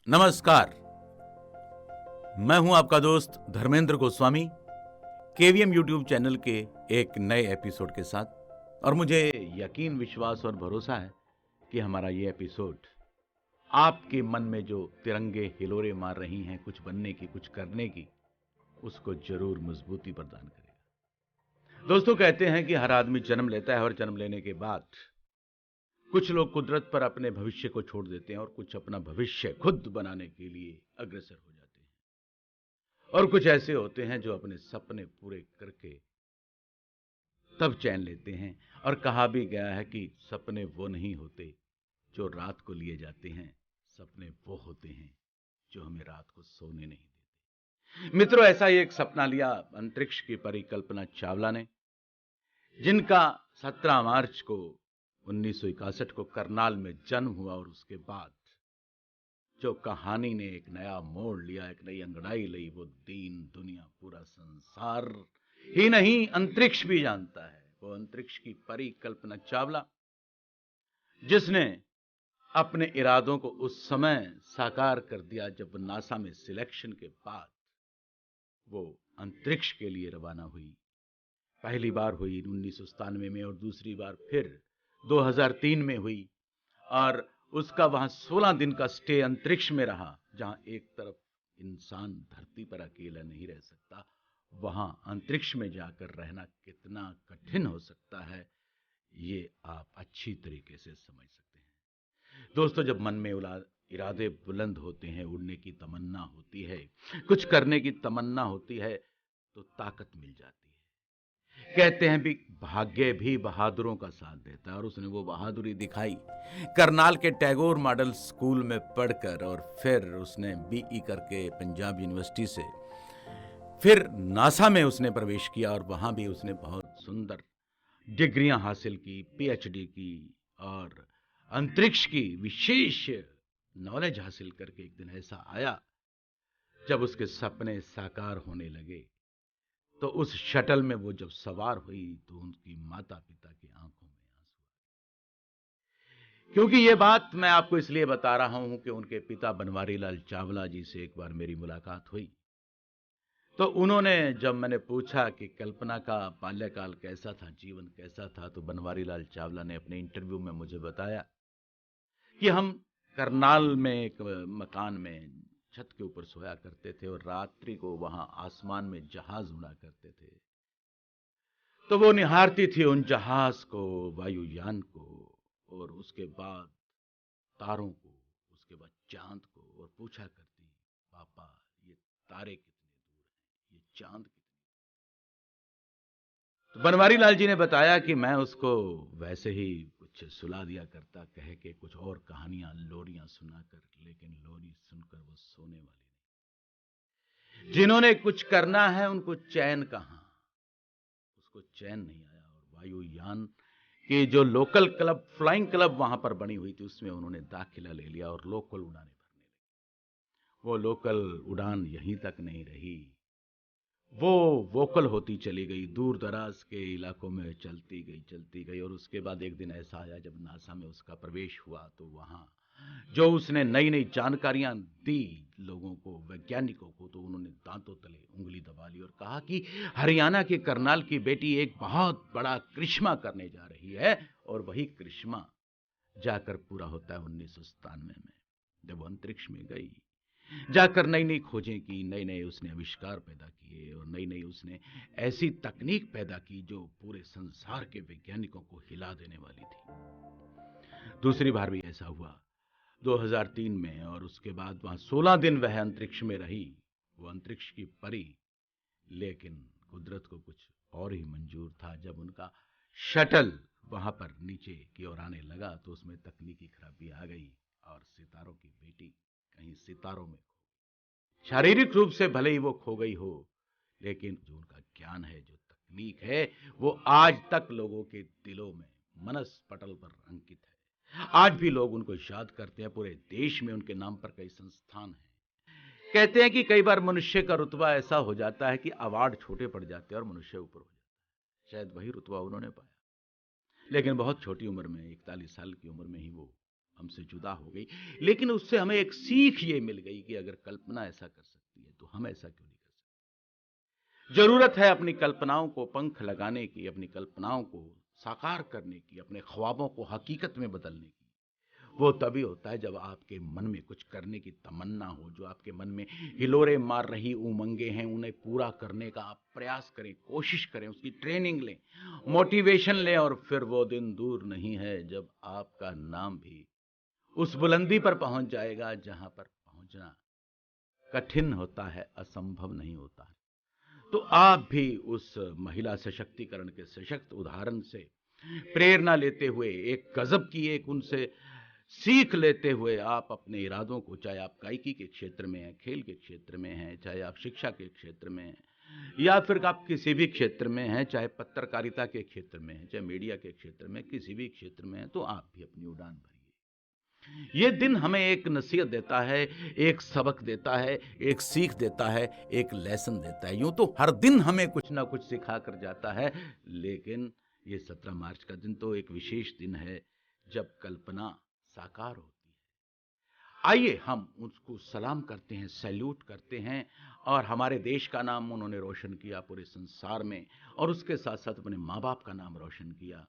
नमस्कार। मैं हूं आपका दोस्त Dharmendra Goswami, KVM YouTube channel के एक नए एपिसोड के साथ। और मुझे यकीन, विश्वास और भरोसा है कि हमारा ये एपिसोड आपके मन में जो तिरंगे हिलोरे मार रही हैं कुछ बनने की, कुछ करने की, उसको जरूर मजबूती प्रदान करेगा। दोस्तों, कहते हैं कि हर आदमी जन्म लेता है और जन्म लेने के बाद कुछ लोग कुदरत पर अपने भविष्य को छोड़ देते हैं और कुछ अपना भविष्य खुद बनाने के लिए अग्रसर हो जाते हैं। और कुछ ऐसे होते हैं जो अपने सपने पूरे करके तब चैन लेते हैं। और कहा भी गया है कि सपने वो नहीं होते जो रात को लिए जाते हैं, सपने वो होते हैं जो हमें रात को सोने नहीं देते। मित्रों, ऐसा ही एक सपना लिया अंतरिक्ष की परिकल्पना चावला ने, जिनका 17 मार्च को 1961 को करनाल में जन्म हुआ। और उसके बाद जो कहानी ने एक नया मोड़ लिया, एक नई अंगड़ाई ली, वो दीन दुनिया पूरा संसार ही नहीं, अंतरिक्ष भी जानता है। वो अंतरिक्ष की परी कल्पना चावला, जिसने अपने इरादों को उस समय साकार कर दिया जब नासा में सिलेक्शन के बाद वो अंतरिक्ष के लिए रवाना हुई। पहली बार हुई 1997 में और दूसरी बार फिर 2003 में हुई। और उसका वहां 16 दिन का स्टे अंतरिक्ष में रहा, जहां एक तरफ इंसान धरती पर अकेला नहीं रह सकता, वहां अंतरिक्ष में जाकर रहना कितना कठिन हो सकता है, ये आप अच्छी तरीके से समझ सकते हैं। दोस्तों, जब मन में इरादे बुलंद होते हैं, उड़ने की तमन्ना होती है, कुछ करने की तमन्ना होती है, तो ताकत मिल जाती है। कहते हैं भी भाग्य भी बहादुरों का साथ देता है, और उसने वो बहादुरी दिखाई करनाल के टैगोर मॉडल स्कूल में पढ़कर। और फिर उसने बीई करके पंजाब यूनिवर्सिटी से फिर नासा में उसने प्रवेश किया, और वहां भी उसने बहुत सुंदर डिग्रियां हासिल की, पीएचडी की, और अंतरिक्ष की विशेष नॉलेज हासिल करके एक दिन ऐसा आया जब उसके सपने साकार होने लगे। तो उस शटल में वो जब सवार हुई तो उनकी माता पिता की आंखों में आंसू। क्योंकि ये बात मैं आपको इसलिए बता रहा हूं कि उनके पिता बनवारी लाल चावला जी से एक बार मेरी मुलाकात हुई। तो उन्होंने, जब मैंने पूछा कि कल्पना का बाल्यकाल कैसा था, जीवन कैसा था, तो बनवारी लाल चावला ने अपने इंटरव्यू में मुझे बताया कि हम करनाल में एक मकान में छत के ऊपर सोया करते थे और रात्रि को वहां आसमान में जहाज उड़ा करते थे। तो वो निहारती थी उन जहाज को, वायुयान को, और उसके बाद तारों को, उसके बाद चांद को, और पूछा करती, पापा, ये तारे कितने दूर हैं, ये चांद कितने। तो बनवारी लाल जी ने बताया कि मैं उसको वैसे ही कुछ सुला दिया करता, कह के कुछ और कहानियां, लोरियां सुनाकर, लेकिन लोरी सुनकर वो सोने वाली नहीं। जिन्होंने कुछ करना है उनको चैन कहां, उसको चैन नहीं आया। और वायुयान कि जो लोकल क्लब, फ्लाइंग क्लब वहां पर बनी हुई थी, उसमें उन्होंने दाखिला ले लिया और लोकल उड़ानें भरने लगे। वो लोकल उड़ान यहीं तक नहीं रही, वो वोकल होती चली गई, दूर दराज के इलाकों में चलती गई। और उसके बाद एक दिन ऐसा आया जब नासा में उसका प्रवेश हुआ, तो वहां जो उसने नई नई जानकारियां दी लोगों को, वैज्ञानिकों को, तो उन्होंने दांतों तले उंगली दबा ली और कहा कि हरियाणा के करनाल की बेटी एक बहुत बड़ा करिश्मा करने जा रही है। और वही करिश्मा जाकर पूरा होता है 1997 में, जब वो अंतरिक्ष में गई, जाकर नई नई खोजें की, नए नए उसने आविष्कार पैदा किए, और नई नई उसने ऐसी तकनीक पैदा की जो पूरे संसार के वैज्ञानिकों को हिला देने वाली थी। दूसरी बार भी ऐसा हुआ 2003 में, और उसके बाद वहां 16 दिन वह अंतरिक्ष में रही, वो अंतरिक्ष की परी। लेकिन कुदरत को कुछ और ही मंजूर था। जब उनका शटल वहां पर नीचे की ओर आने लगा तो उसमें तकनीकी खराबी आ गई, और सितारों की बेटी कहीं सितारों में शारीरिक रूप से भले ही वो खो गई हो, लेकिन जो उनका ज्ञान है, जो तकनीक है, वो आज तक लोगों के दिलों में मनस पटल पर अंकित है। आज भी लोग उनको याद करते हैं। पूरे देश में उनके नाम पर कई संस्थान हैं। कहते हैं कि कई बार मनुष्य का रुतबा ऐसा हो जाता है कि अवार्ड छोटे पड़ जाते हैं और मनुष्य ऊपर हो जाता है। शायद वही रुतबा उन्होंने पाया, लेकिन बहुत छोटी उम्र में, 41 साल की उम्र में ही वो हमसे जुदा हो गई, लेकिन उससे हमें एक सीख ये मिल गई कि अगर कल्पना ऐसा कर सकती है तो हम ऐसा क्यों नहीं कर सकते। जरूरत है अपनी कल्पनाओं को पंख लगाने की, अपनी कल्पनाओं को साकार करने की, अपने ख्वाबों को हकीकत में बदलने की। वो तभी होता है जब आपके मन में कुछ करने की तमन्ना हो, जो आपके मन में हिलोरे मार रही उमंगे हैं उन्हें पूरा करने का आप प्रयास करें, कोशिश करें, उसकी ट्रेनिंग लें, मोटिवेशन लें, और फिर वो दिन दूर नहीं है जब आपका नाम भी उस बुलंदी पर पहुंच जाएगा जहां पर पहुंचना कठिन होता है, असंभव नहीं होता है। तो आप भी उस महिला सशक्तिकरण के सशक्त उदाहरण से प्रेरणा लेते हुए, एक गजब की एक उनसे सीख लेते हुए आप अपने इरादों को, चाहे आप गायकी के क्षेत्र में हैं, खेल के क्षेत्र में हैं, चाहे आप शिक्षा के क्षेत्र में हैं, या फिर आप किसी भी क्षेत्र में हैं, चाहे पत्रकारिता के क्षेत्र में हैं, चाहे मीडिया के क्षेत्र में, किसी भी क्षेत्र में हैं, तो आप भी अपनी उड़ान भरिए। ये दिन हमें एक नसीहत देता है, एक सबक देता है, एक सीख देता है, एक लेसन देता है। यूं तो हर दिन हमें कुछ ना कुछ सिखा कर जाता है, लेकिन ये 17 मार्च का दिन तो एक विशेष दिन है जब कल्पना साकार होती है। आइए हम उसको सलाम करते हैं, सैल्यूट करते हैं, और हमारे देश का नाम उन्होंने रोशन किया पूरे संसार में, और उसके साथ साथ अपने माँ बाप का नाम रोशन किया,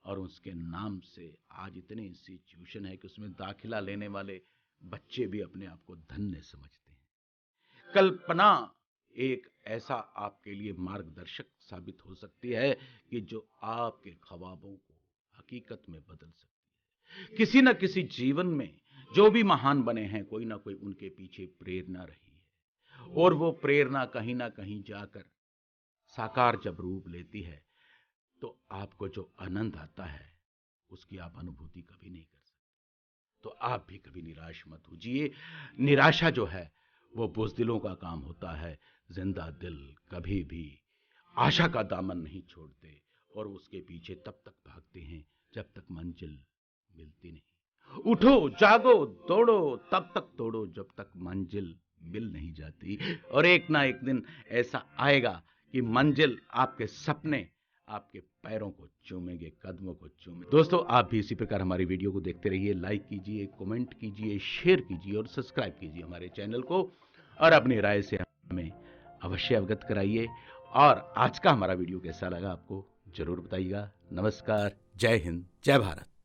और उसके नाम से आज इतने इंस्टीट्यूशन है कि उसमें दाखिला लेने वाले बच्चे भी अपने आप को धन्य समझते हैं। कल्पना एक ऐसा आपके लिए मार्गदर्शक साबित हो सकती है कि जो आपके ख्वाबों को हकीकत में बदल सकती है। किसी न किसी जीवन में जो भी महान बने हैं, कोई ना कोई उनके पीछे प्रेरणा रही है, और वो प्रेरणा कहीं ना कहीं जाकर साकार जब रूप लेती है तो आपको जो आनंद आता है उसकी आप अनुभूति कभी नहीं कर सकते। तो आप भी कभी निराश मत होइए। निराशा जो है वो बुज़दिलों का काम होता है। जिंदा दिल कभी भी आशा का दामन नहीं छोड़ते, और उसके पीछे तब तक भागते हैं जब तक मंजिल मिलती नहीं। उठो, जागो, दौड़ो, तब तक दौड़ो जब तक मंजिल मिल नहीं जाती, और एक ना एक दिन ऐसा आएगा कि मंजिल आपके सपने आपके पैरों को चूमेंगे, कदमों को चूमेंगे। दोस्तों, आप भी इसी प्रकार हमारी वीडियो को देखते रहिए, लाइक कीजिए, कमेंट कीजिए, शेयर कीजिए और सब्सक्राइब कीजिए हमारे चैनल को, और अपनी राय से हमें अवश्य अवगत कराइए। और आज का हमारा वीडियो कैसा लगा आपको जरूर बताइएगा। नमस्कार, जय हिंद, जय भारत।